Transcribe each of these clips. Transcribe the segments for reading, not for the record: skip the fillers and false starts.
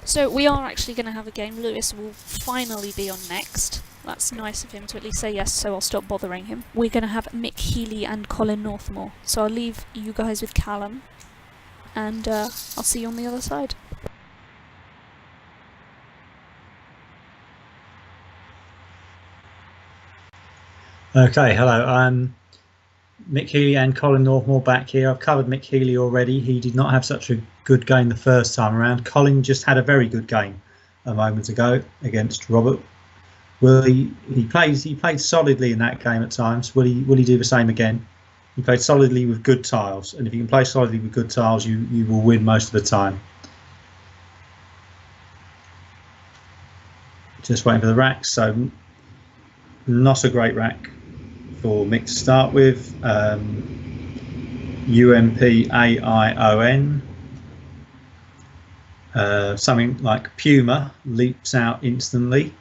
So we are actually going to have a game. Lewis will finally be on next. That's nice of him to at least say yes, so I'll stop bothering him. We're going to have Mick, Healy and Colin Northmore. So I'll leave you guys with Calum, and I'll see you on the other side. Okay, hello. I'm Mick Healy and Colin Northmore back here. I've covered Mick Healy already. He did not have such a good game the first time around. Colin just had a very good game a moment ago against Robert. Will he played solidly in that game at times. Will he do the same again? He played solidly with good tiles, and if you can play solidly with good tiles, you will win most of the time. Just waiting for the racks. So not a great rack for Mick to start with. UMPAION. Something like Puma leaps out instantly.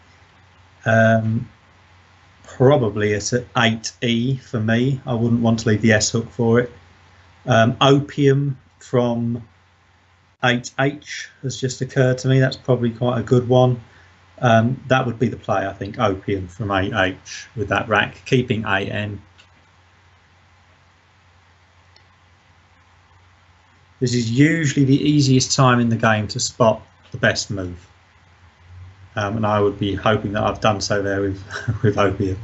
Probably at an 8E for me. I wouldn't want to leave the S hook for it. Opium from 8H has just occurred to me. That's probably quite a good one. That would be the play, I think. Opium from 8H with that rack, keeping AN. This is usually the easiest time in the game to spot the best move. And I would be hoping that I've done so there with Opium.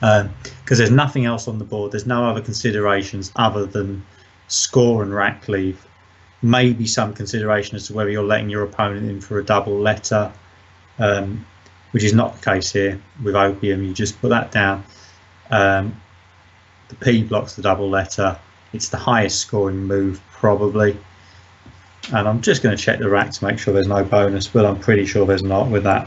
Because there's nothing else on the board. There's no other considerations other than score and rack leave. Maybe some consideration as to whether you're letting your opponent in for a double letter. Which is not the case here with Opium. You just put that down. The P blocks the double letter. It's the highest scoring move probably, and I'm just going to check the rack to make sure there's no bonus, but I'm pretty sure there's not with that.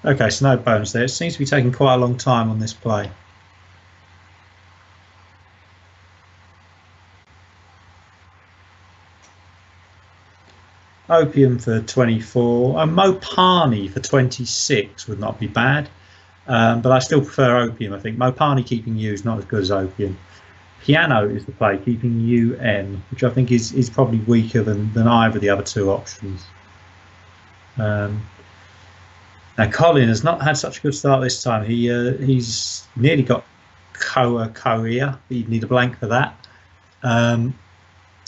Okay, so no bonus there. It seems to be taking quite a long time on this play. Opium for 24. Mopani for 26 would not be bad, but I still prefer Opium. I think Mopani keeping U is not as good as Opium. Piano is the play, keeping UN, which I think is probably weaker than either of the other two options. Now Colin has not had such a good start this time. He's nearly got Koea, but you'd need a blank for that.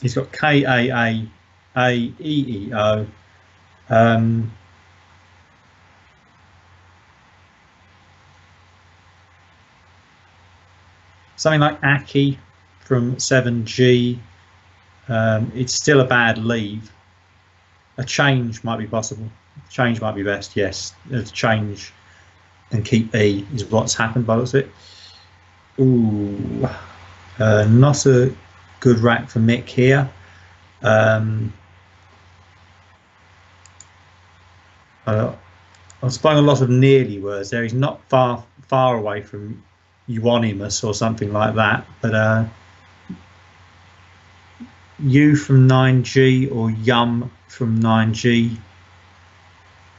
He's got KAA. AEEO. Something like Aki from 7G. It's still a bad leave. A change might be possible. Change might be best, yes. A change and keep E is what's happened by the looks of it. Ooh, not a good rack for Mick here. I'm spelling a lot of nearly words there. He's not far away from euonymus or something like that, but U from 9G or Yum from 9G.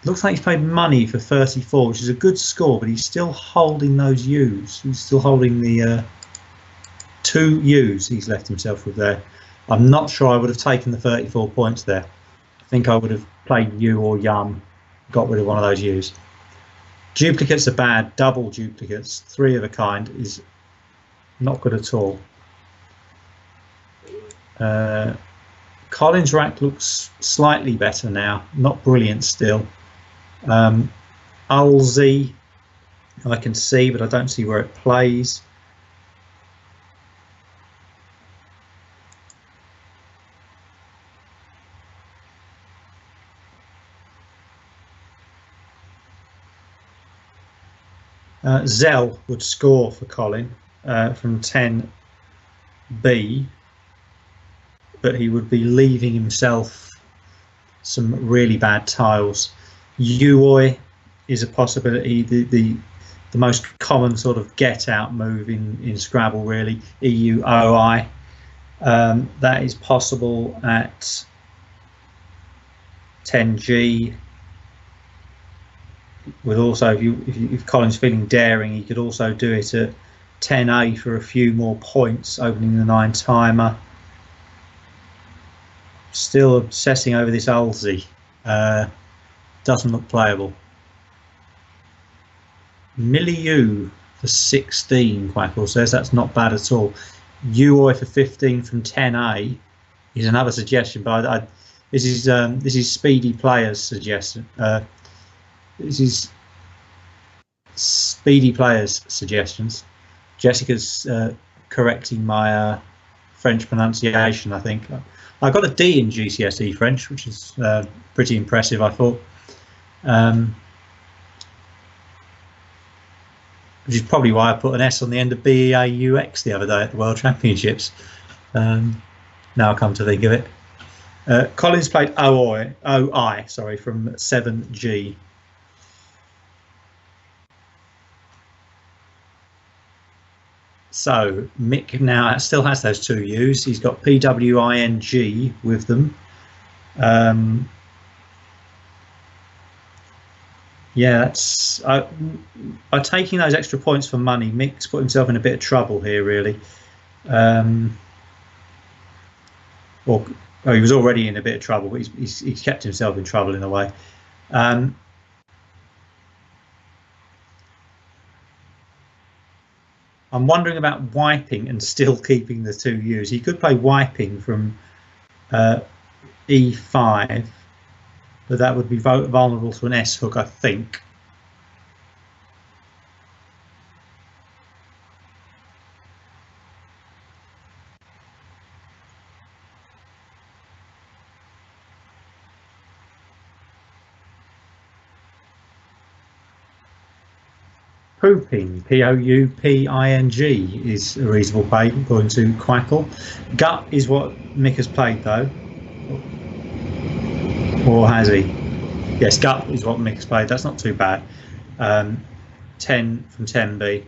Looks like he's paid money for 34, which is a good score, but he's still holding those U's. He's still holding the 2 U's he's left himself with there. I'm not sure I would have taken the 34 points there. I think I would have played U or Yum, got rid of one of those U's. Duplicates are bad. Double duplicates, 3 of a kind, is not good at all. Colin's rack looks slightly better now, not brilliant still. Ulzy I can see, but I don't see where it plays. Zell would score for Colin from 10B, but he would be leaving himself some really bad tiles. Uoi is a possibility. The most common sort of get out move in Scrabble, really. EUOI. That is possible at 10G. with also if Colin's feeling daring, he could also do it at 10A for a few more points, opening the 9 timer. Still obsessing over this Ulzi. Doesn't look playable. Milieu for 16, Quackle says that's not bad at all. Uoy for 15 from 10A is another suggestion, but this is Speedy Players' suggestion. This is Speedy Players' suggestions. Jessica's correcting my French pronunciation, I think. I got a D in GCSE French, which is pretty impressive, I thought. Which is probably why I put an S on the end of BEAUX the other day at the World Championships. Now I come to think of it. Colin's played OI, from 7G. So Mick now still has those 2 U's. He's got PWING with them. Yeah, that's by taking those extra points for money, Mick's put himself in a bit of trouble here, really. Well, he was already in a bit of trouble, but he's kept himself in trouble in a way. I'm wondering about wiping and still keeping the 2 U's. He could play wiping from E5, but that would be vulnerable to an S hook, I think. Pooping, Pouping, is a reasonable play according to Quackle. Gut is what Mick has played though. Or has he? Yes, gut is what Mick has played. That's not too bad. 10 from 10B.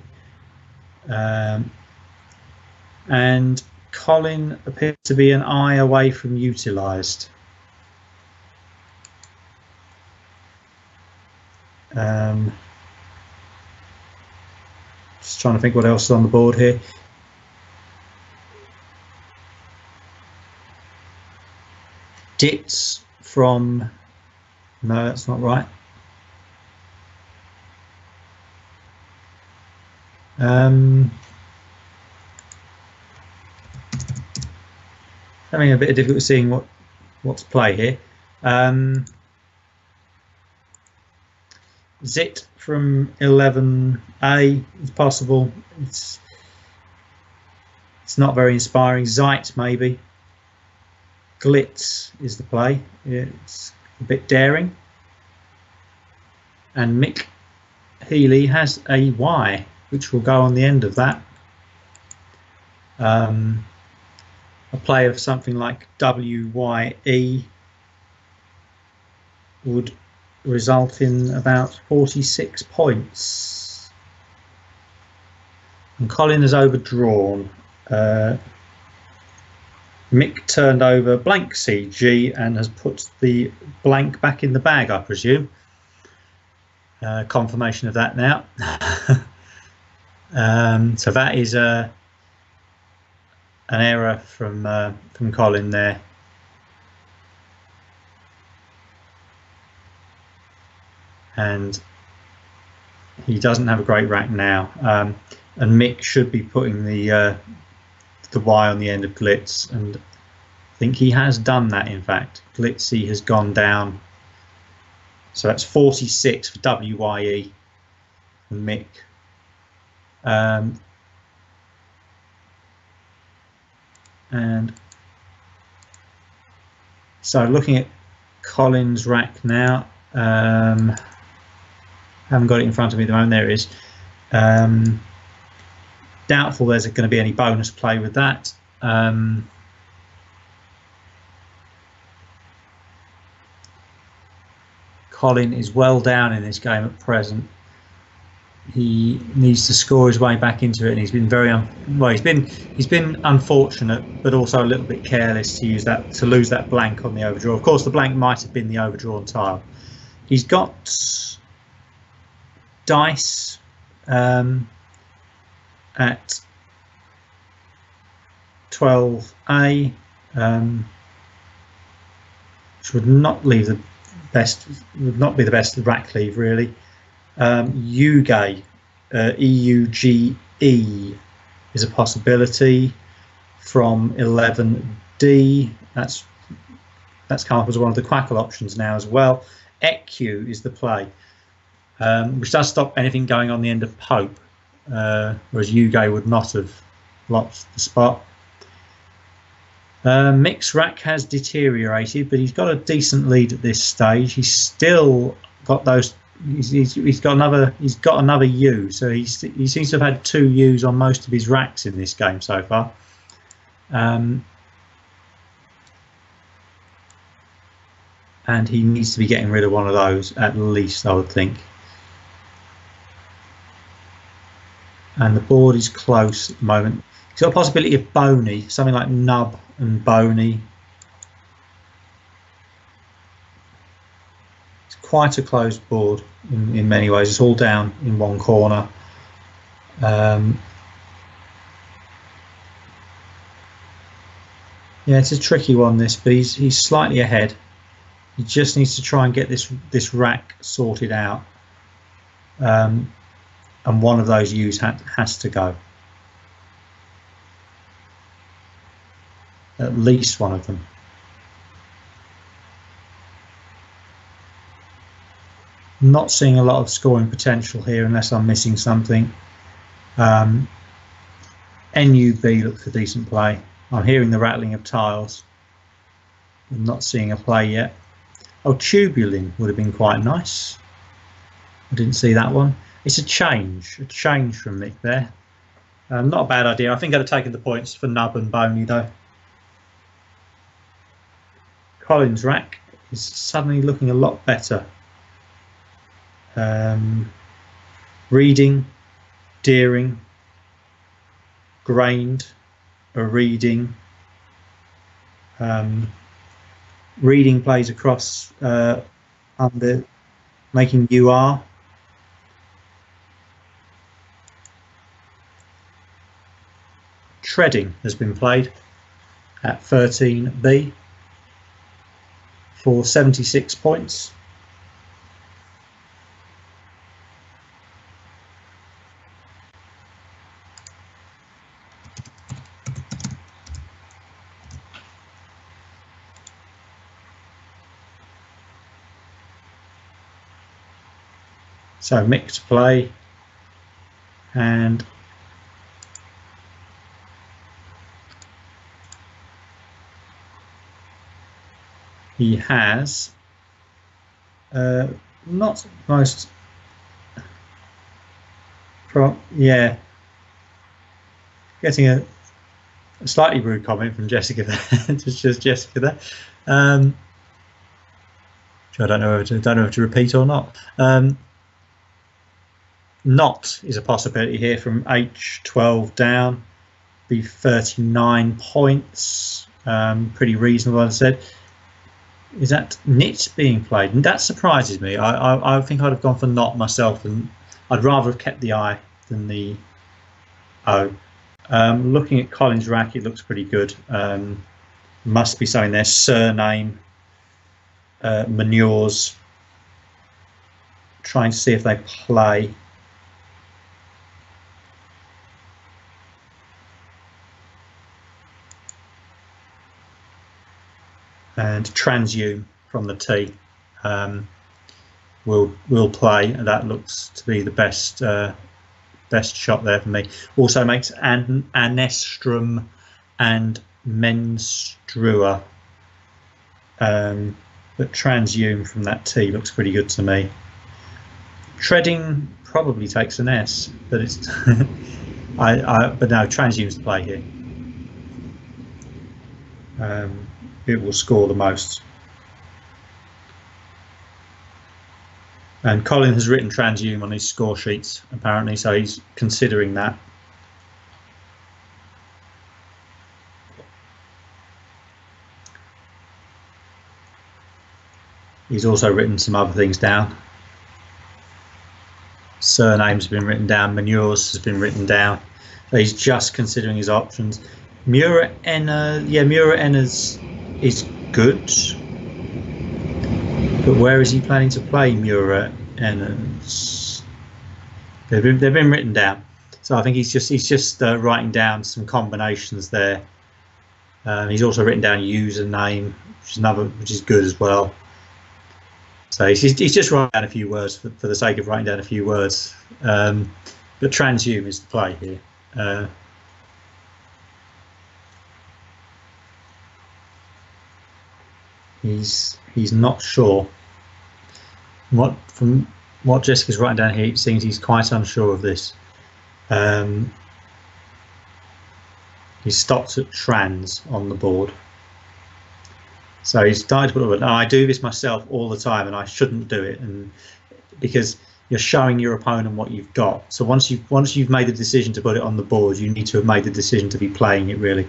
And Colin appears to be an eye away from utilised. Just trying to think what else is on the board here. Dits from... No, that's not right. Having a bit of difficulty seeing what to play here. Zit from 11A is possible. It's not very inspiring. Zeit maybe. Glitz is the play. It's a bit daring. And Mick Healy has a Y, which will go on the end of that. A play of something like WYE would result in about 46 points. And Colin has overdrawn. Mick turned over blank CG and has put the blank back in the bag, I presume. Confirmation of that now. So that is an error from Colin there. And he doesn't have a great rack now. And Mick should be putting the Y on the end of Glitz, and I think he has done that. In fact, Glitzy has gone down, so that's 46 for WYE and Mick. And so looking at Colin's rack now, haven't got it in front of me at the moment. There it is. Doubtful there's going to be any bonus play with that. Colin is well down in this game at present. He needs to score his way back into it, and he's been he's been unfortunate, but also a little bit careless to lose that blank on the overdraw. Of course, the blank might have been the overdrawn tile. He's got dice at 12A, which would not leave the best, would not be the best rack leave really. UGE, EUGE is a possibility from 11D. That's come up as one of the Quackle options now as well. EQ is the play, which does stop anything going on the end of Pope, whereas UGE would not have lost the spot. Mick's rack has deteriorated, but he's got a decent lead at this stage. He's still got those. He's got another U, so he seems to have had 2 U's on most of his racks in this game so far. And he needs to be getting rid of one of those at least, I would think. And the board is close at the moment. He's got a possibility of Boney, something like Nub and Boney. It's quite a closed board in many ways. It's all down in one corner. Yeah, it's a tricky one, this, but he's slightly ahead. He just needs to try and get this rack sorted out, and one of those U's has to go. At least one of them. Not seeing a lot of scoring potential here unless I'm missing something. NUB looks a decent play. I'm hearing the rattling of tiles. I'm not seeing a play yet. Oh, Tubulin would have been quite nice. I didn't see that one. It's a change from Mick there. Not a bad idea. I think I'd have taken the points for Nub and Boney though. Colin's rack is suddenly looking a lot better. Reading, Deering, Grained, a reading. Reading plays across under, making UR. Treading has been played at 13B for 76 points. So Mick to play, and he has not most yeah, getting a slightly rude comment from Jessica there. It's just Jessica there. I don't know if to repeat or not. Not is a possibility here from H12 down, be 39 points, pretty reasonable, as I said. Is that Knit being played? And that surprises me. I think I'd have gone for Not myself, and I'd rather have kept the I than the O. Looking at Colin's rack, it looks pretty good. Must be something there. Surname, manures. Trying to see if they play. And Transhume from the T will play, and that looks to be the best shot there for me. Also makes Anestrum and Menstrua, but Transhume from that T looks pretty good to me. Treading probably takes an S, but it's but no, Transhume's the play here. It will score the most. And Colin has written Transhume on his score sheets, apparently, so he's considering that. He's also written some other things down. surnames have been written down. Manures has been written down. He's just considering his options. Mura Enna, yeah, Mura Enna's is good, but where is he planning to play Mura Enna's? They've been written down, so I think he's just writing down some combinations there. He's also written down username, which is good as well. So he's just writing down a few words for the sake of writing down a few words. But transhume is the play here. He's not sure. From what Jessica's writing down here, it seems he's quite unsure of this. He stopped at trans on the board. So he's started to put it. Now, I do this myself all the time, and I shouldn't do it, and because you're showing your opponent what you've got. So once you've made the decision to put it on the board, you need to have made the decision to be playing it really.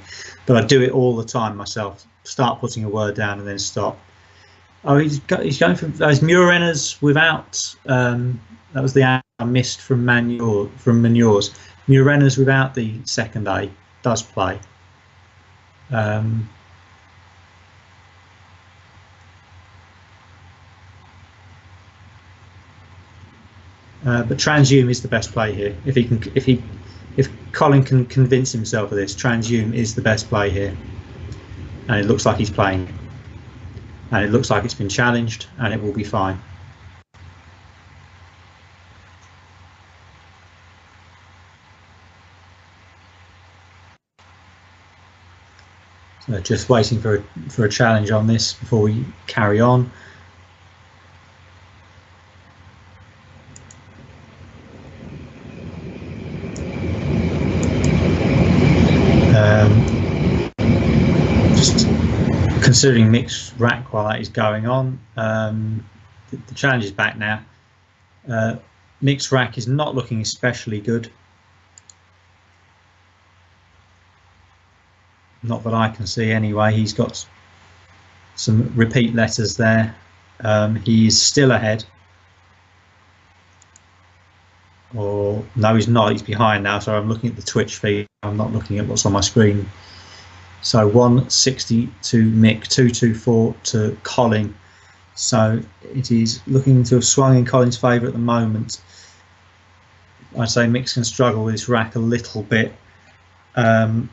But I do it all the time myself. Start putting a word down and then stop. Oh, he's going for those Murenas without. That was the answer I missed from Manures. Murenas without the second A does play. But transhume is the best play here. If Colin can convince himself of this, transhume is the best play here, and it looks like he's playing it, and it looks like it's been challenged, and it will be fine. So just waiting for a challenge on this before we carry on. Just considering Mick's rack while that is going on. The challenge is back now. Mick's rack is not looking especially good. Not that I can see anyway. He's got some repeat letters there. He's still ahead. Or no, he's not. He's behind now. So I'm looking at the Twitch feed. I'm not looking at what's on my screen. So 160 to Mick, 224 to Colin. So it is looking to have swung in Colin's favour at the moment. I'd say Mick's can struggle with this rack a little bit. Something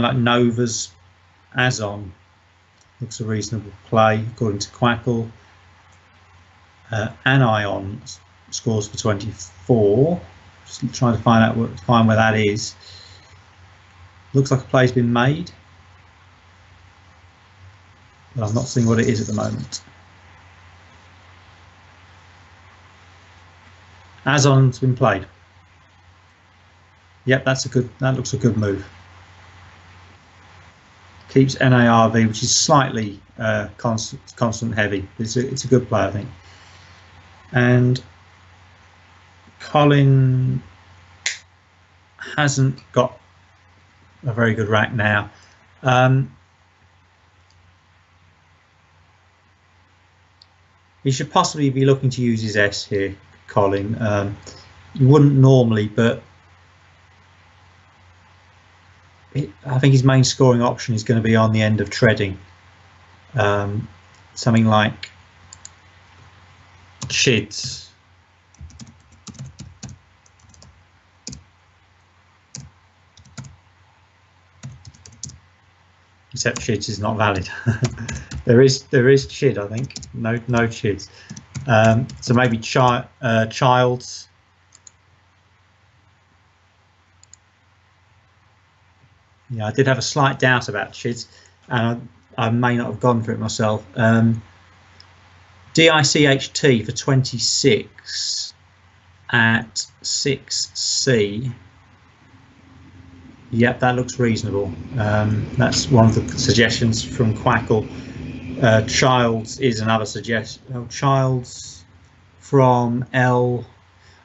like Nova's Azon looks a reasonable play according to Quackle. Anion scores for 24. Just trying to find where that is. Looks like a play's been made, but I'm not seeing what it is at the moment. Azon's been played. Yep, that looks a good move. Keeps NARV, which is slightly constant heavy. It's a good play, I think. And Colin hasn't got a very good rack now. He should possibly be looking to use his S here, Colin. You wouldn't normally, but I think his main scoring option is going to be on the end of treading. Something like Chids. Except Chids is not valid. there is Chid, I think. No Chids. So maybe Childs. Yeah, I did have a slight doubt about Chids, and I may not have gone for it myself. DICHT for 26 at 6C. Yep, that looks reasonable. That's one of the suggestions from Quackle. Childs is another suggestion. Oh, Childs from L.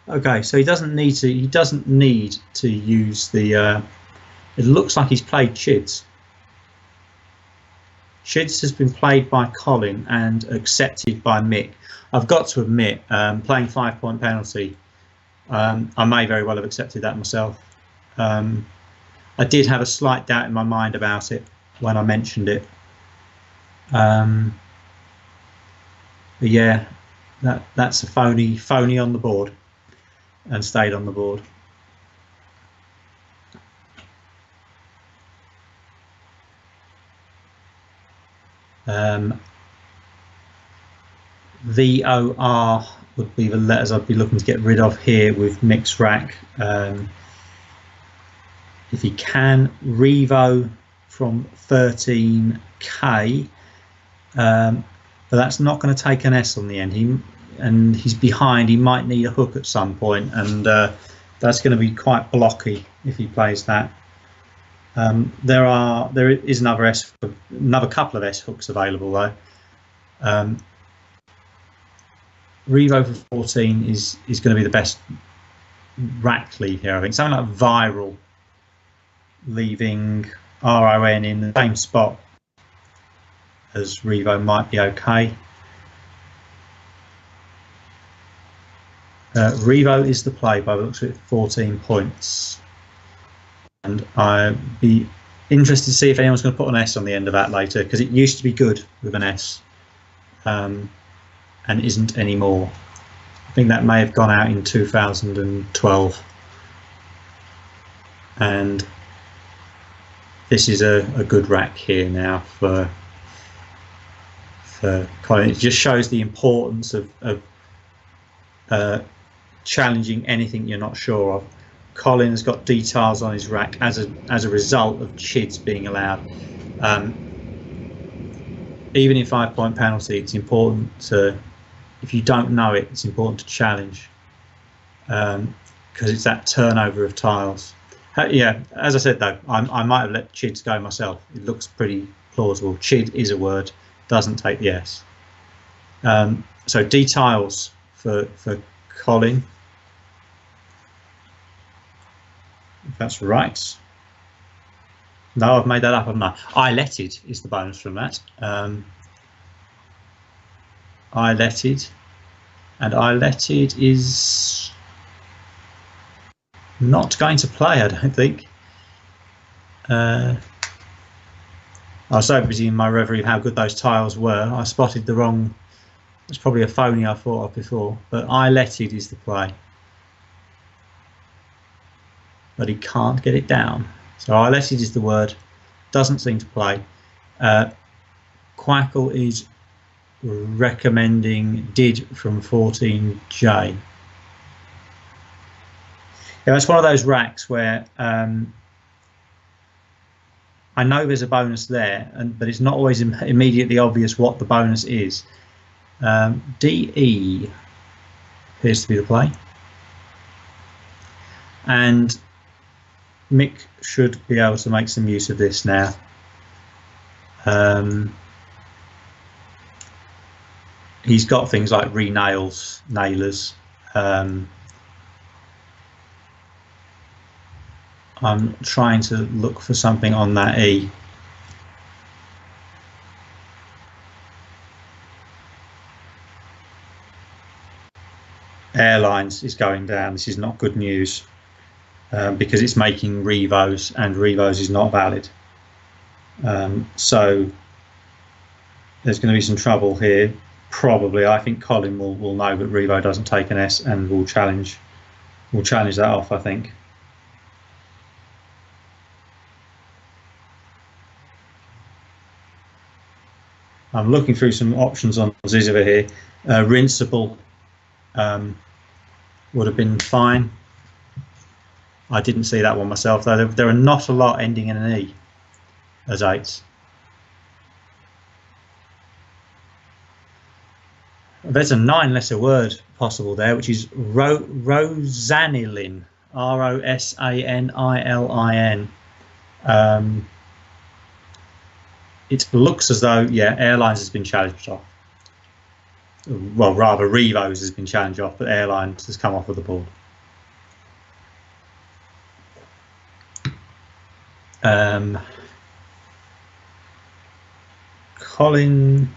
Okay, so he doesn't need to. He doesn't need to use the. It looks like he's played Chids. Chids has been played by Colin and accepted by Mick. I've got to admit, playing 5 point penalty, I may very well have accepted that myself. I did have a slight doubt in my mind about it when I mentioned it. But yeah, that's a phony on the board, and stayed on the board. VOR would be the letters I'd be looking to get rid of here with Mick's rack. If he can, Revo from 13k, but that's not going to take an S on the end. He's behind. He might need a hook at some point, and that's going to be quite blocky if he plays that. There is another couple of S hooks available though. Revo for 14 is going to be the best rack lead here, I think. Something like Viral, leaving RON in the same spot as Revo might be okay. Revo is the play by the looks of it, 14 points. And I'd be interested to see if anyone's going to put an S on the end of that later, because it used to be good with an S, and isn't anymore. I think that may have gone out in 2012. And this is a good rack here now for Colin. It just shows the importance of challenging anything you're not sure of. Colin has got details on his rack as a result of Chids being allowed. Even in 5 point penalty, it's important to, if you don't know it, it's important to challenge, because it's that turnover of tiles. Yeah, as I said though, I might have let Chids go myself. It looks pretty plausible. Chid is a word, doesn't take the S. So D tiles for Colin. If that's right. No, I've made that up, haven't I? I letted is the bonus from that. I letted, and I letted is not going to play, I don't think. I was so busy in my reverie of how good those tiles were, I spotted the wrong. It's probably a phony I thought of before, but I letted is the play. But he can't get it down. So I letted is the word, doesn't seem to play. Quackle is recommending did from 14J. Yeah, that's one of those racks where I know there's a bonus there, but it's not always immediately obvious what the bonus is. DE appears to be the play. And Mick should be able to make some use of this now. He's got things like nailers. I'm trying to look for something on that E. Airlines is going down. This is not good news, because it's making Revos, and Revos is not valid. So there's going to be some trouble here. Probably, I think Colin will know that Revo doesn't take an S, and will challenge that off, I think. I'm looking through some options on Ziziver here. Rinsable would have been fine. I didn't see that one myself, though. There are not a lot ending in an E as 8s. There's a 9-letter word possible there, which is Rosanilin, Rosanilin. It looks as though, yeah, Airlines has been challenged off. Well, rather, Revos has been challenged off, but Airlines has come off of the board. Colin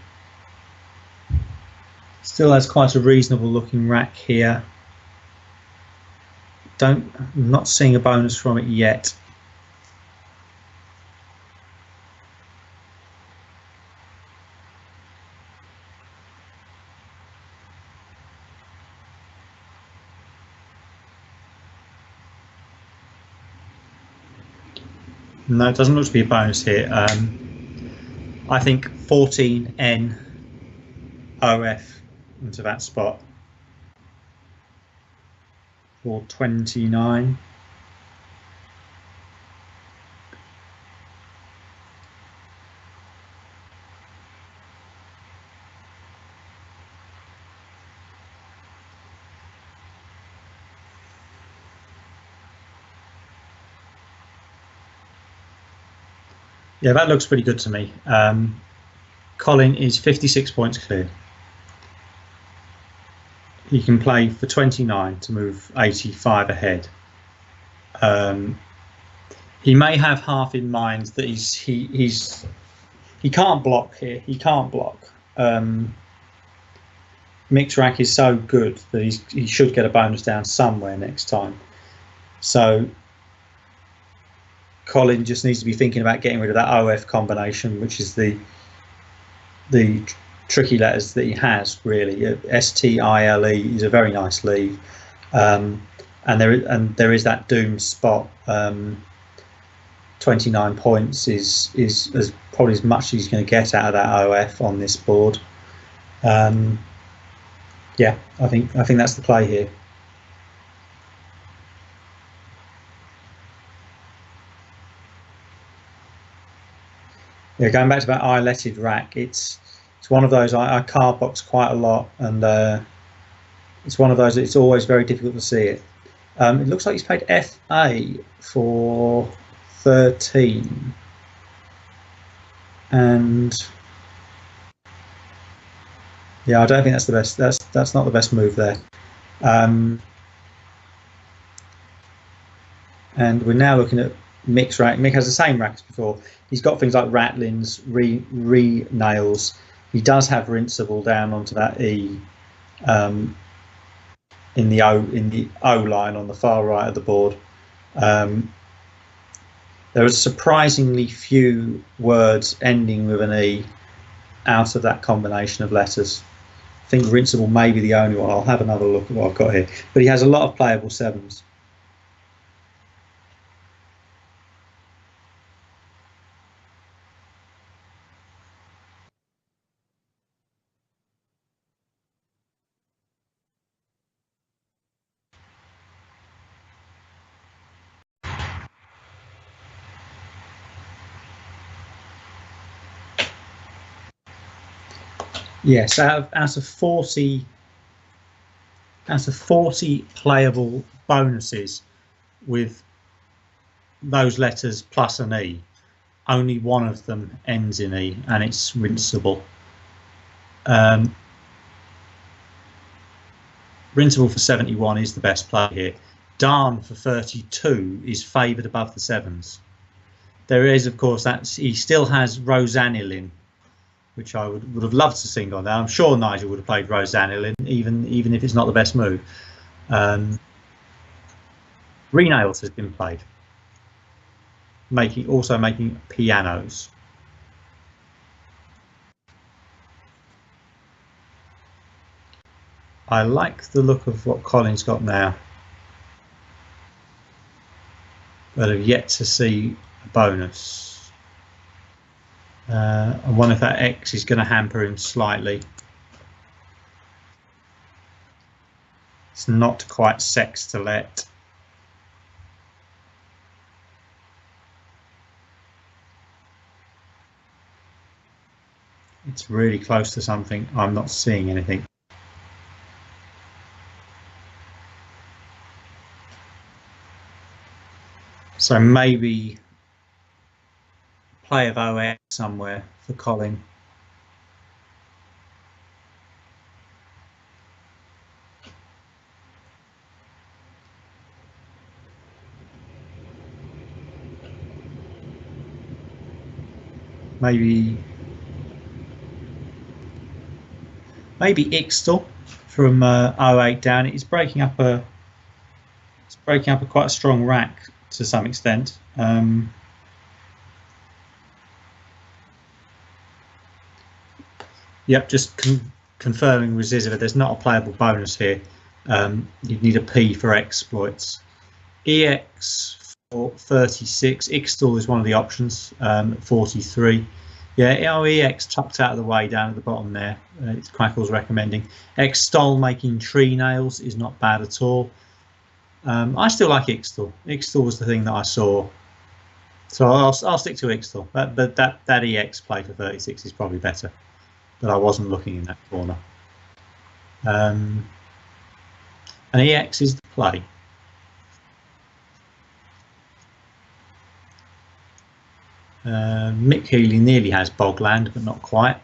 still has quite a reasonable looking rack here. I'm not seeing a bonus from it yet. No, it doesn't look to be a bonus here. I think 14N OF into that spot for 29. Yeah, that looks pretty good to me. Colin is 56 points clear. He can play for 29 to move 85 ahead. He may have half in mind that he can't block here. He can't block. Mick's rack is so good that he should get a bonus down somewhere next time. So Colin just needs to be thinking about getting rid of that OF combination, which is the tricky letters that he has, really. STILE is a very nice leave, and there is that doom spot. 29 points is as probably as much as he's going to get out of that OF on this board. Yeah, I think that's the play here. Yeah, going back to that eyeletted rack, it's one of those I card box quite a lot, and it's one of those that it's always very difficult to see it. It looks like he's paid FA for 13, and yeah, I don't think that's the best. That's not the best move there. And we're now looking at Mick's rack. Mick has the same rack as before. He's got things like rattlings, re-nails. He does have rinseable down onto that E in the O line on the far right of the board. There are surprisingly few words ending with an E out of that combination of letters. I think rinseable may be the only one. I'll have another look at what I've got here. But he has a lot of playable sevens. Yes, out of 40 playable bonuses with those letters plus an E, only one of them ends in E, and it's rinseable. Rinseable for 71 is the best play here. Darn for 32 is favoured above the sevens. There is, of course, he still has Rosanilin, which I would have loved to sing on there. I'm sure Nigel would have played Rosanilin, even if it's not the best move. Renails has been played, also making pianos. I like the look of what Colin's got now, but I've yet to see a bonus. I wonder if that X is going to hamper him slightly. It's not quite sex to let. It's really close to something. I'm not seeing anything. So maybe play of OX somewhere for Colin. Maybe Maybe Ixtal from 08 down. It's breaking up a quite a strong rack to some extent. Yep, just confirming with Zizova, there's not a playable bonus here. You'd need a P for exploits. EX for 36. Ixtal is one of the options at 43. Yeah, EX tucked out of the way down at the bottom there. It's Crackle's recommending. Xstol making tree nails is not bad at all. I still like Ixtal. Ixtal was the thing that I saw. So I'll stick to Ixtal. But that EX play for 36 is probably better. But I wasn't looking in that corner. And EX is the play. Mick Healy nearly has Bogland, but not quite.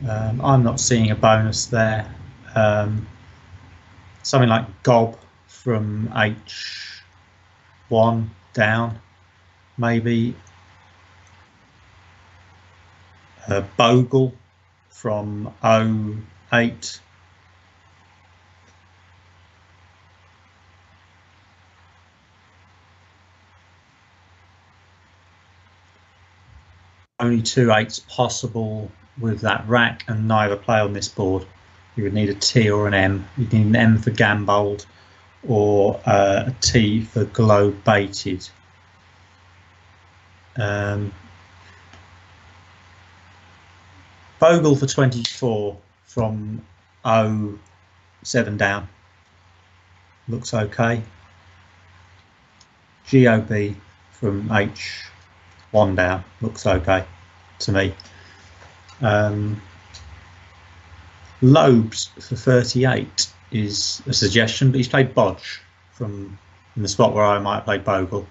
I'm not seeing a bonus there. Something like Gob from H1 down, maybe. Bogle from 08. Only 2 8s possible with that rack, and neither play on this board. You would need a T or an M. You'd need an M for Gambold or a T for Glow Baited. Bogle for 24 from 07 down. Looks okay. GOB from H1 down. Looks okay to me. Lobes for 38 is a suggestion, but he's played Bodge from in the spot where I might have played Bogle.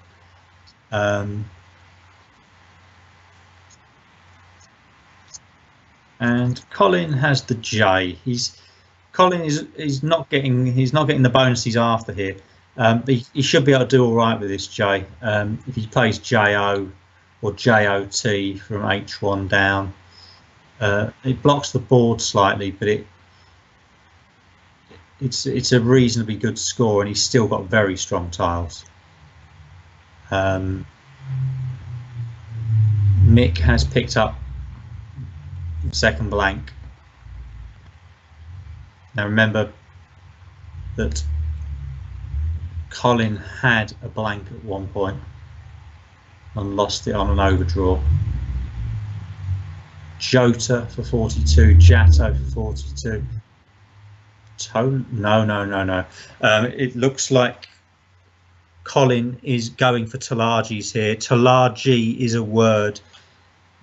And Colin has the J. Colin is not getting the bonus he's after here. He should be able to do all right with this J. If he plays JO or JOT from H1 down, it blocks the board slightly, but it's a reasonably good score, and he's still got very strong tiles. Mick has picked up second blank. Now remember that Colin had a blank at one point and lost it on an overdraw. Jota for 42, Jatto for 42. No. It looks like Colin is going for Talajis here. Talaji is a word.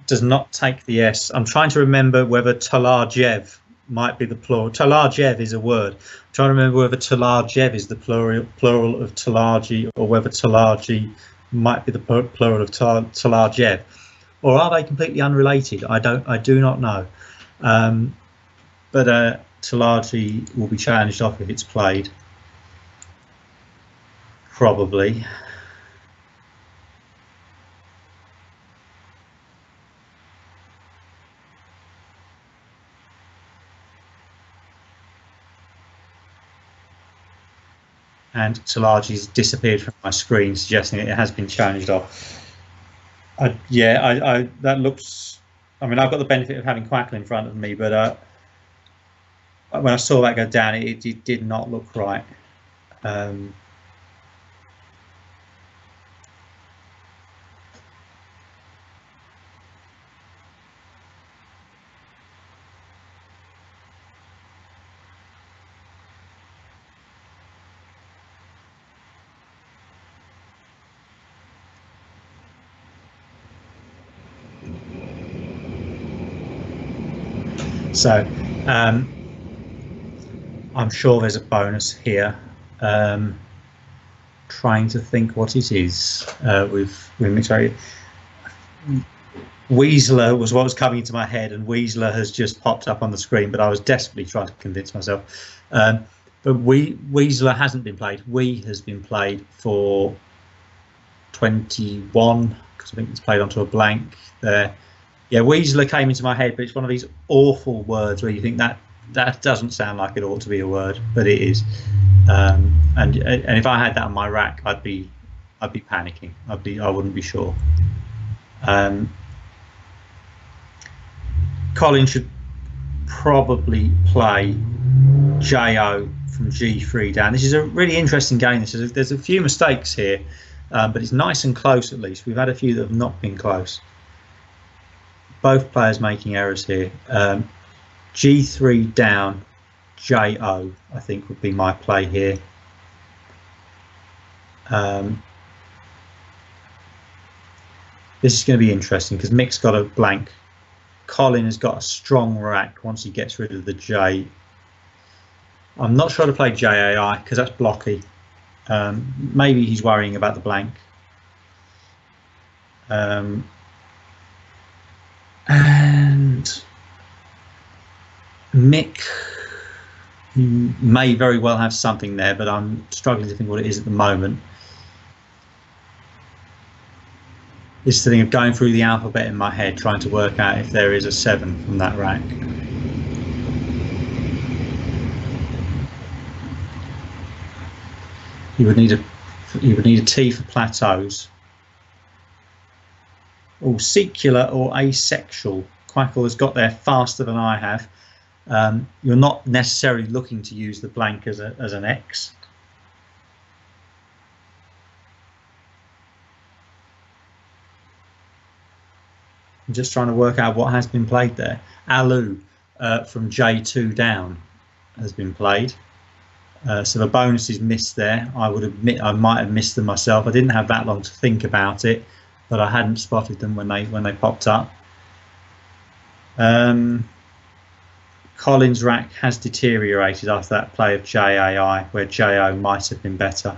Does not take the S. I'm trying to remember whether Talajev might be the plural. Talajev is a word. I'm trying to remember whether Talajev is the plural of Talaji, or whether Talaji might be the plural of Talajev, or are they completely unrelated? I do not know. But Talaji will be challenged off if it's played. Probably. And Talaji's disappeared from my screen, suggesting it has been challenged off. That looks. I mean, I've got the benefit of having Quackle in front of me, but when I saw that go down, it did not look right. So I'm sure there's a bonus here. Trying to think what it is with Mixer. Weasler was what was coming into my head, and Weasler has just popped up on the screen, but I was desperately trying to convince myself. But Weasler hasn't been played. We has been played for 21, because I think it's played onto a blank there. Yeah, Weaseler came into my head, but it's one of these awful words where you think that doesn't sound like it ought to be a word, but it is. And if I had that on my rack, I'd be panicking. I wouldn't be sure. Colin should probably play JO from G3 down. This is a really interesting game. There's a few mistakes here, but it's nice and close at least. We've had a few that have not been close. Both players making errors here. G3 down, JO, I think would be my play here. This is going to be interesting because Mick's got a blank. Colin has got a strong rack once he gets rid of the J. I'm not sure to play JAI because that's blocky. Maybe he's worrying about the blank. And Mick may very well have something there, but I'm struggling to think what it is at the moment. This thing of going through the alphabet in my head, trying to work out if there is a 7 from that rack. You would need a T for plateaus. Or secular or asexual. Quackle has got there faster than I have. You're not necessarily looking to use the blank as an X. I'm just trying to work out what has been played there. Alu from J2 down has been played. So the bonus is missed there. I would admit I might have missed them myself. I didn't have that long to think about it, but I hadn't spotted them when they popped up. Colin's rack has deteriorated after that play of JAI, where JO might have been better.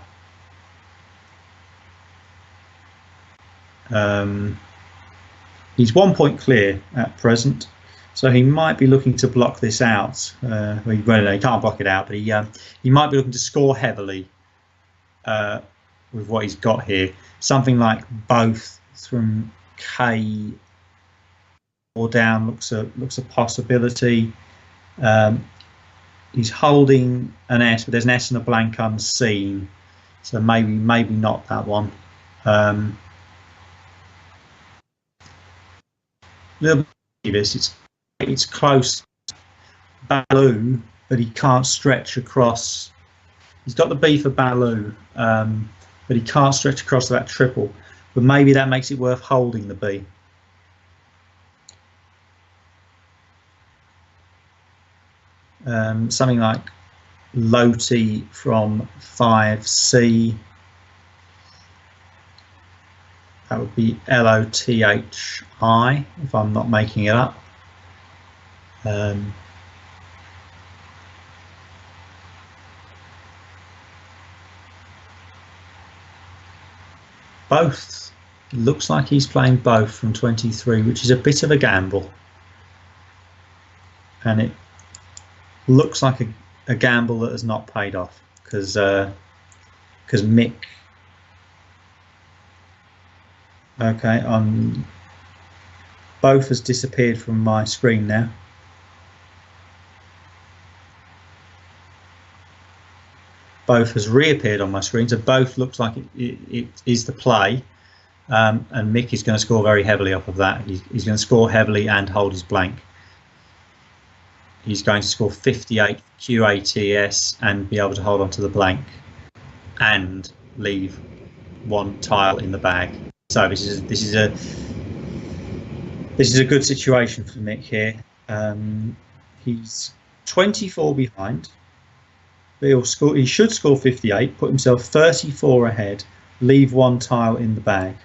He's 1 point clear at present, so he might be looking to block this out. Well, he can't block it out, but he might be looking to score heavily with what he's got here. Something like both from K or down looks a possibility. He's holding an S, but there's an S and a blank unseen, so maybe not that one. Little bit of this, it's close. Baloo, but he can't stretch across. He's got the B for Baloo, but he can't stretch across that triple. But maybe that makes it worth holding the B. Something like Loti from 5C. That would be LOTHI, if I'm not making it up. Both. Looks like he's playing both from 23, which is a bit of a gamble. And it looks like a gamble that has not paid off, because Mick. Okay, both has disappeared from my screen now. Both has reappeared on my screen, so both looks like it is the play, and Mick is going to score very heavily off of that. He's going to score heavily and hold his blank. He's going to score 58 QATS and be able to hold on to the blank and leave one tile in the bag. So this is a good situation for Mick here. He's 24 behind. He should score 58, put himself 34 ahead, leave one tile in the bag.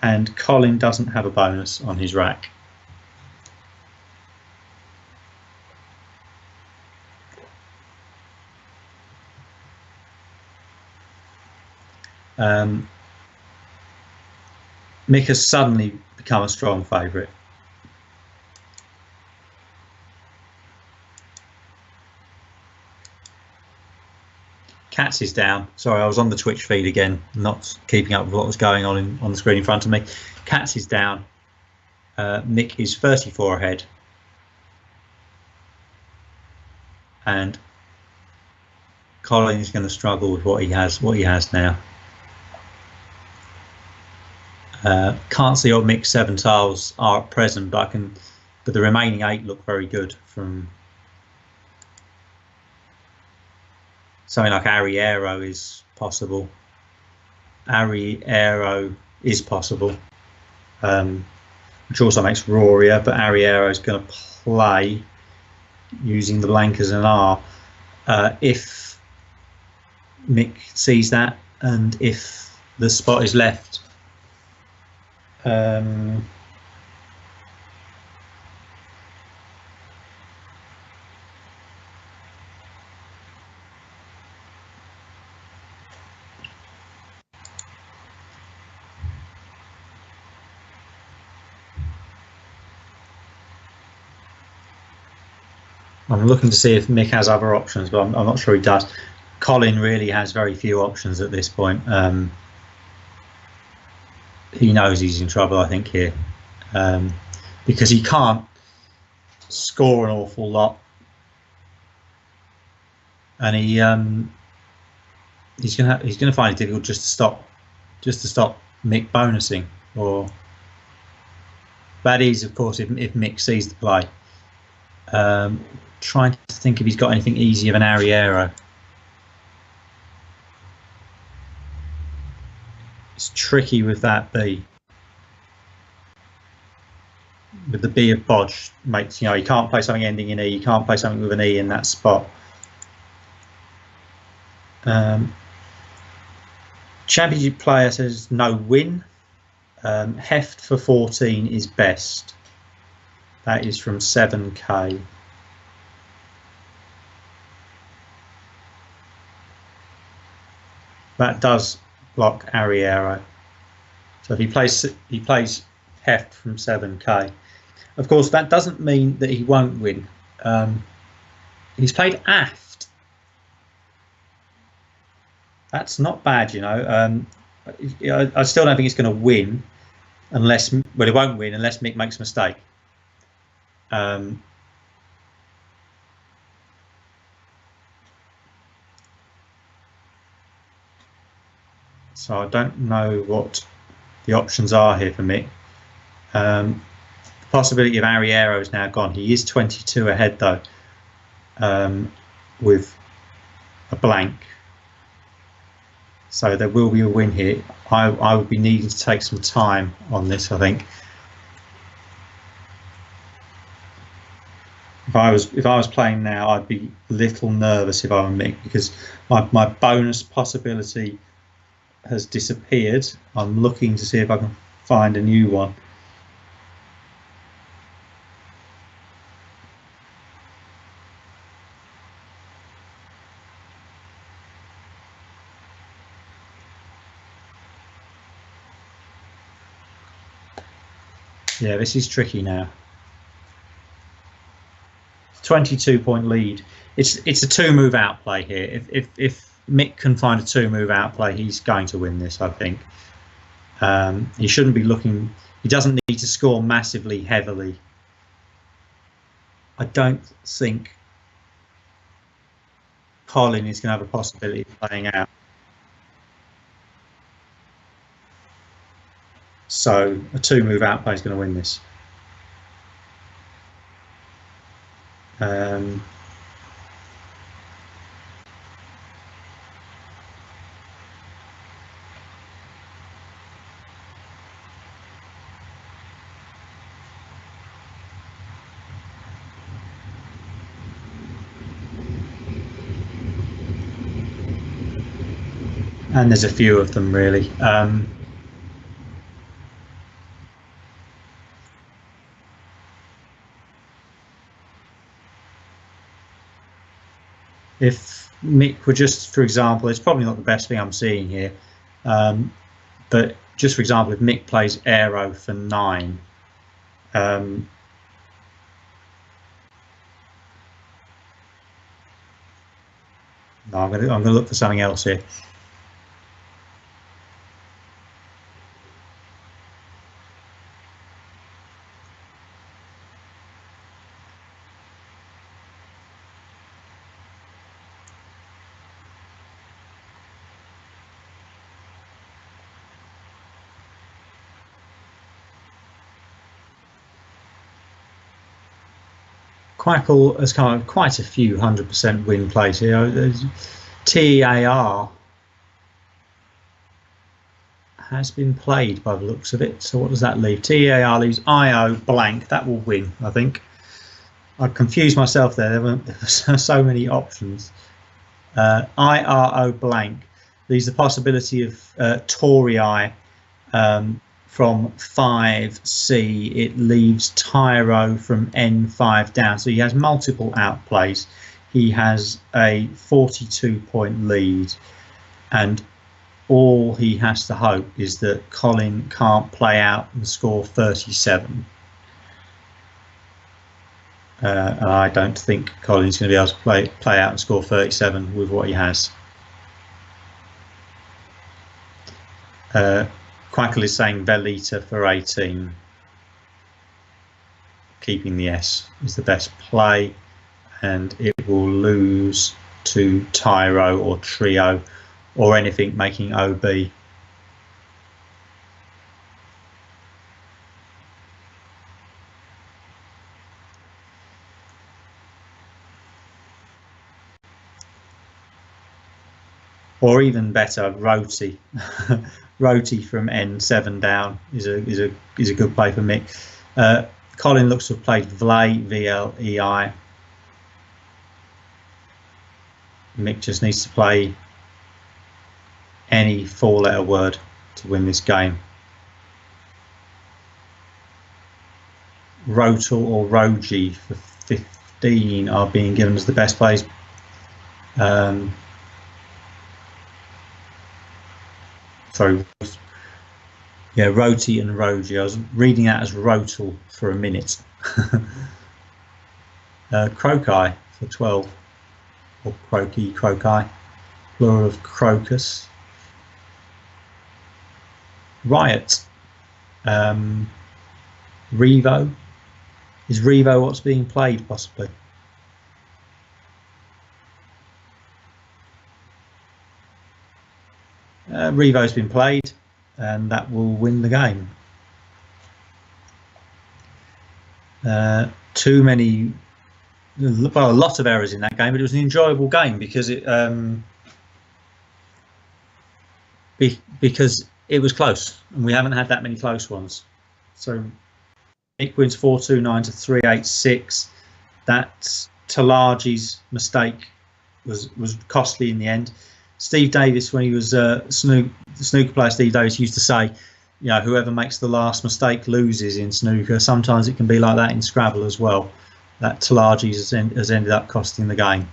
And Colin doesn't have a bonus on his rack. Mick has suddenly become a strong favourite. Cats is down. Sorry, I was on the Twitch feed again, not keeping up with what was going on the screen in front of me. Cats is down. Mick is 34 ahead. And Colin is going to struggle with what he has now. Can't see what Mick's 7 tiles are at present, but the remaining 8 look very good. From something like Arriero is possible. Arriero is possible, which also makes Rorier, but Arriero is going to play using the blank as an R. If Mick sees that, and if the spot is left, I'm looking to see if Mick has other options, but I'm not sure he does. Colin really has very few options at this point. He knows he's in trouble, I think, here, because he can't score an awful lot, and he's gonna find it difficult just to stop Mick bonusing. Or that is, of course, if Mick sees the play. Trying to think if he's got anything easy of an Arriero. It's tricky with that B. With the B of bodge, makes, you know, you can't play something ending in E, you can't play something with an E in that spot. Championship player says no win. Heft for 14 is best. That is from 7K. That does block Arriero. So if he plays Heft from 7K. Of course, that doesn't mean that he won't win. He's played Aft. That's not bad, you know. I still don't think it's going to win unless, well, it won't win unless Mick makes a mistake. So I don't know what the options are here for Mick. The possibility of Arriero is now gone. He is 22 ahead though, with a blank. So there will be a win here. I would be needing to take some time on this, I think. If I was playing now, I'd be a little nervous if I were Mick, because my bonus possibility has disappeared. I'm looking to see if I can find a new one. Yeah, this is tricky now. 22-point lead. It's a 2-move outplay here. If Mick can find a 2-move outplay, he's going to win this, I think. He shouldn't be looking. He doesn't need to score massively heavily. I don't think Colin is going to have a possibility of playing out. So a 2-move outplay is going to win this. And there's a few of them, really. If Mick were just, for example, it's probably not the best thing I'm seeing here, but just for example, if Mick plays Aero for 9, No, I'm gonna look for something else here. Quackle has come up quite a few 100% win plays here. TAR has been played by the looks of it. So what does that leave? TAR leaves IO blank. That will win, I think. I confused myself there. There were so many options. IRO blank leaves the possibility of Torii from 5C. It leaves Tyro from N5 down. So he has multiple outplays. He has a 42-point lead, and all he has to hope is that Colin can't play out and score 37. And I don't think Colin's going to be able to play out and score 37 with what he has. Quackle is saying Velita for 18. Keeping the S is the best play, and it will lose to Tyro or Trio or anything making OB. Or even better, Roti. Roti from N7 down is a good play for Mick. Colin looks to have played Vlay, VLEI. Mick just needs to play any 4-letter word to win this game. Rotal or Roji for 15 are being given as the best plays. Sorry, yeah, Roti and Roji. I was reading that as Rotal for a minute. Croci for 12, or Croaky, Croci, plural of crocus. Riot. Revo. Is Revo what's being played, possibly? Revo's been played, and that will win the game. Too many, well, a lot of errors in that game, but it was an enjoyable game because it because it was close, and we haven't had that many close ones. So Mick wins 4-2-9 to 3-8-6. That Talagi's mistake was costly in the end. Steve Davis, when he was the snooker player, Steve Davis used to say, you know, whoever makes the last mistake loses in snooker. Sometimes it can be like that in Scrabble as well. That Talagi's has ended up costing the game.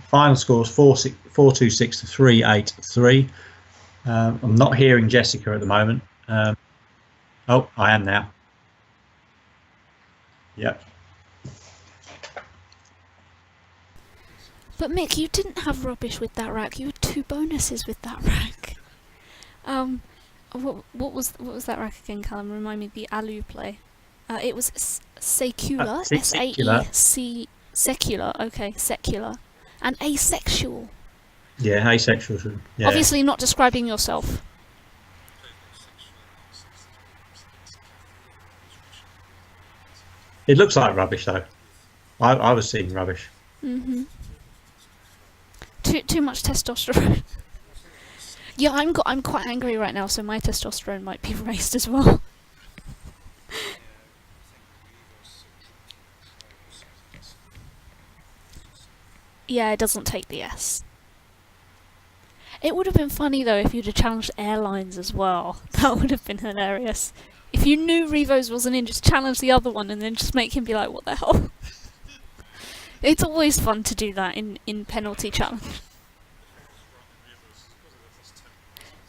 Final score is 4-2-6 to 3-8-3. I'm not hearing Jessica at the moment. Oh, I am now. Yep. But Mick, you didn't have rubbish with that rack. You had 2 bonuses with that rack. What was that rack again, Calum? Remind me the Alu play. It was secular. S-A-E-C secular. Okay, secular. And asexual. Yeah, asexual. Yeah. Obviously not describing yourself. It looks like rubbish, though. I was seeing rubbish. Mhm. Too much testosterone. Yeah, I'm quite angry right now, so my testosterone might be raised as well. Yeah, it doesn't take the S. It would have been funny though if you'd have challenged airlines as well. That would have been hilarious. If you knew Revo's wasn't in, just challenge the other one and then just make him be like, what the hell? It's always fun to do that in penalty challenge.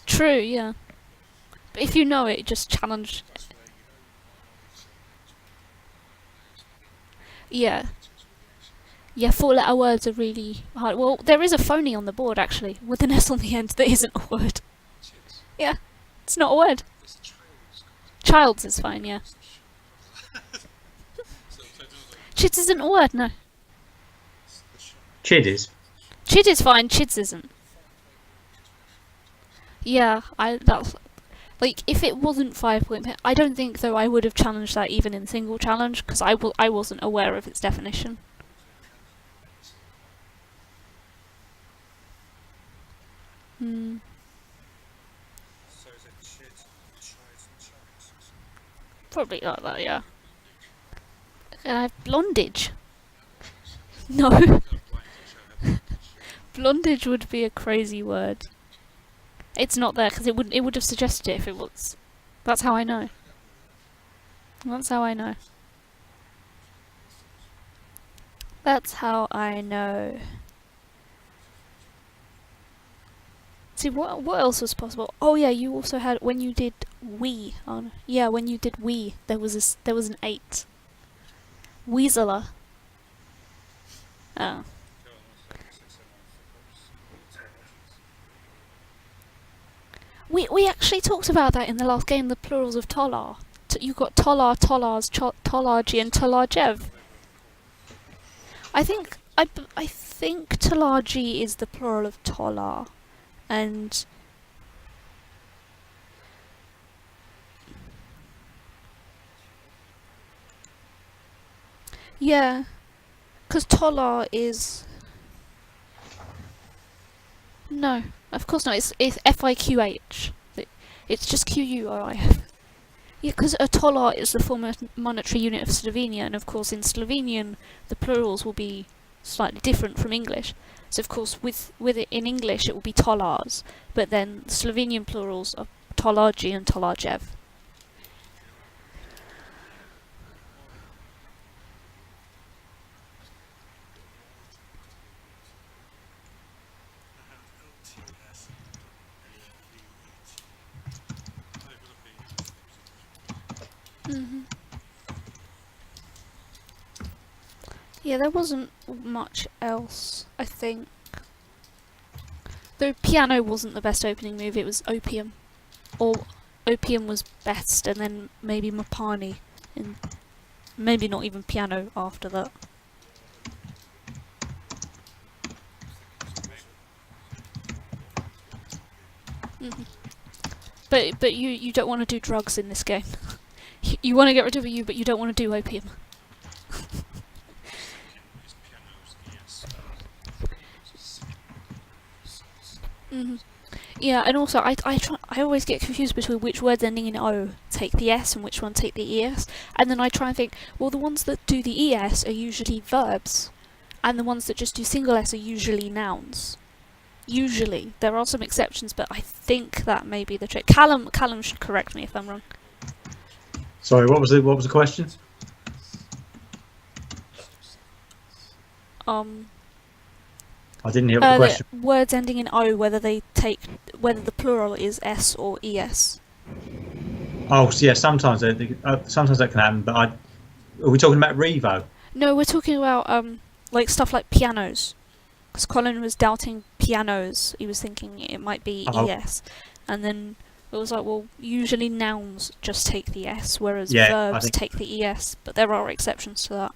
True, yeah. But if you know it, just challenge. Yeah. Yeah, 4-letter words are really hard. Well, there is a phony on the board, actually, with an S on the end that isn't a word. Yeah, it's not a word. Child's is fine, yeah. Chids isn't a word, no. Chid is. Chid is fine, chids isn't. Yeah, that's... Like, if it wasn't 5-point... I don't think, though, I would have challenged that even in single challenge, because I wasn't aware of its definition. Hmm. Probably like that, yeah. Blondage. No. Blondage would be a crazy word. It's not there because it would have suggested it if it was. That's how I know. That's how I know. That's how I know. See, what else was possible? Oh yeah, you also had when you did we. Yeah, when you did we, there was an 8. Weaseler. Oh. We actually talked about that in the last game, the plurals of Tolar. You got Tolar, Tolars, Tolarji, and Tolarjev. I think Tolarji is the plural of Tolar, and yeah, because Tolar is no. Of course not, it's FIQH. It's just QURI. Yeah, because a tolar is the former monetary unit of Slovenia, and of course in Slovenian the plurals will be slightly different from English. So of course with it in English it will be tolars, but then Slovenian plurals are tolarji and tolarjev. Yeah, there wasn't much else, I think. Though piano wasn't the best opening move, it was opium. Or opium was best, and then maybe Mapani, and maybe not even piano after that. But you don't want to do drugs in this game. You want to get rid of you, but you don't want to do opium. Yeah, and also I always get confused between which words ending in O take the S and which one take the ES, and then I try and think, well, the ones that do the ES are usually verbs, and the ones that just do single S are usually nouns. Usually, there are some exceptions, but I think that may be the trick. Calum should correct me if I'm wrong. Sorry, what was the question? I didn't hear the question. Words ending in O, whether the plural is S or ES. Oh, so yeah, sometimes that can happen. But are we talking about Revo? No, we're talking about like stuff like pianos. Because Colin was doubting pianos. He was thinking it might be ES, and then it was like, well, usually nouns just take the S, whereas verbs take the ES. But there are exceptions to that.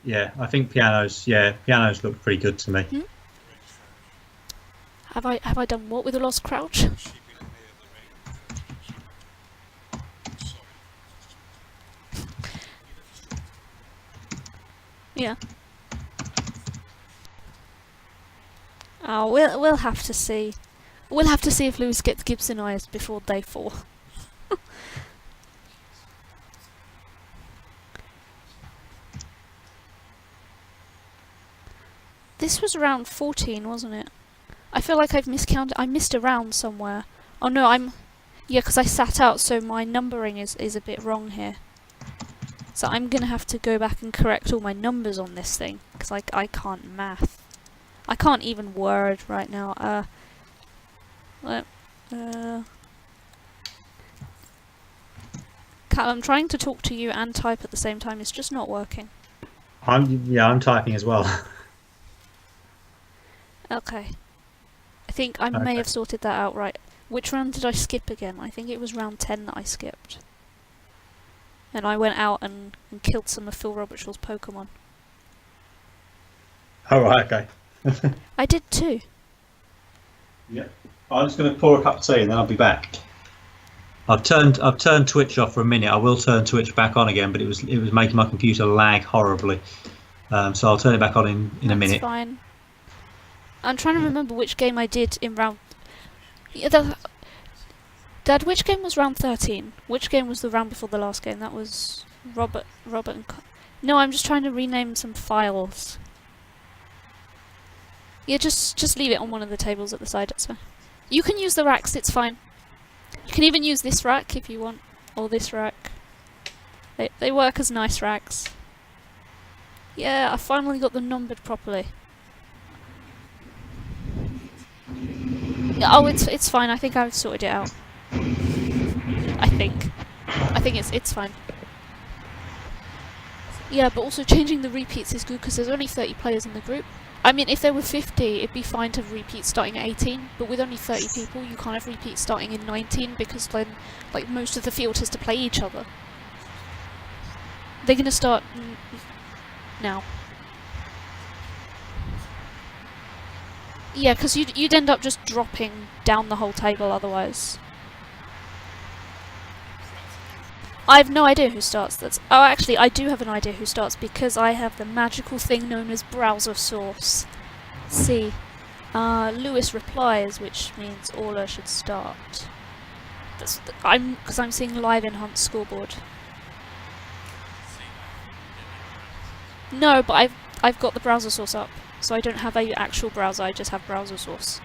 Yeah, I think pianos look pretty good to me. Have I done what with a lost crouch? Yeah. Oh, we'll have to see. We'll have to see if Lewis gets Gibsonised before day 4. This was round 14, wasn't it? I feel like I've miscounted. I missed a round somewhere. Oh no, yeah, because I sat out, so my numbering is a bit wrong here. So I'm gonna have to go back and correct all my numbers on this thing, because I can't math. I can't even word right now. Cal, I'm trying to talk to you and type at the same time. It's just not working. I'm typing as well. Okay. I think I may have sorted that out right. Which round did I skip again? I think it was round 10 that I skipped. And I went out and killed some of Phil Robertshaw's Pokemon. Oh, right, okay. I did too. Yeah. I'm just going to pour a cup of tea and then I'll be back. I've turned Twitch off for a minute. I will turn Twitch back on again, but it was making my computer lag horribly. So I'll turn it back on in a minute. That's fine. I'm trying to remember which game I did in round... Yeah, Dad, which game was round 13? Which game was the round before the last game? That was Robert and... No, I'm just trying to rename some files. Yeah, just leave it on one of the tables at the side, that's fine. You can use the racks, it's fine. You can even use this rack if you want, or this rack. They work as nice racks. Yeah, I finally got them numbered properly. Yeah, oh, it's fine. I think I've sorted it out. I think it's fine. Yeah, but also changing the repeats is good because there's only 30 players in the group. I mean, if there were 50, it'd be fine to have repeats starting at 18, but with only 30 people, you can't have repeats starting in 19 because then, like, most of the field has to play each other. They're gonna start now. Yeah, because you'd end up just dropping down the whole table otherwise. I have no idea who starts. Oh, actually, I do have an idea who starts because I have the magical thing known as browser source. See, Lewis replies, which means Orla should start. Because I'm seeing live in Hunt's scoreboard. No, but I've got the browser source up, so I don't have a actual browser. I just have browser source.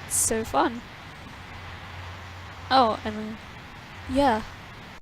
So fun. Oh, I mean. Yeah.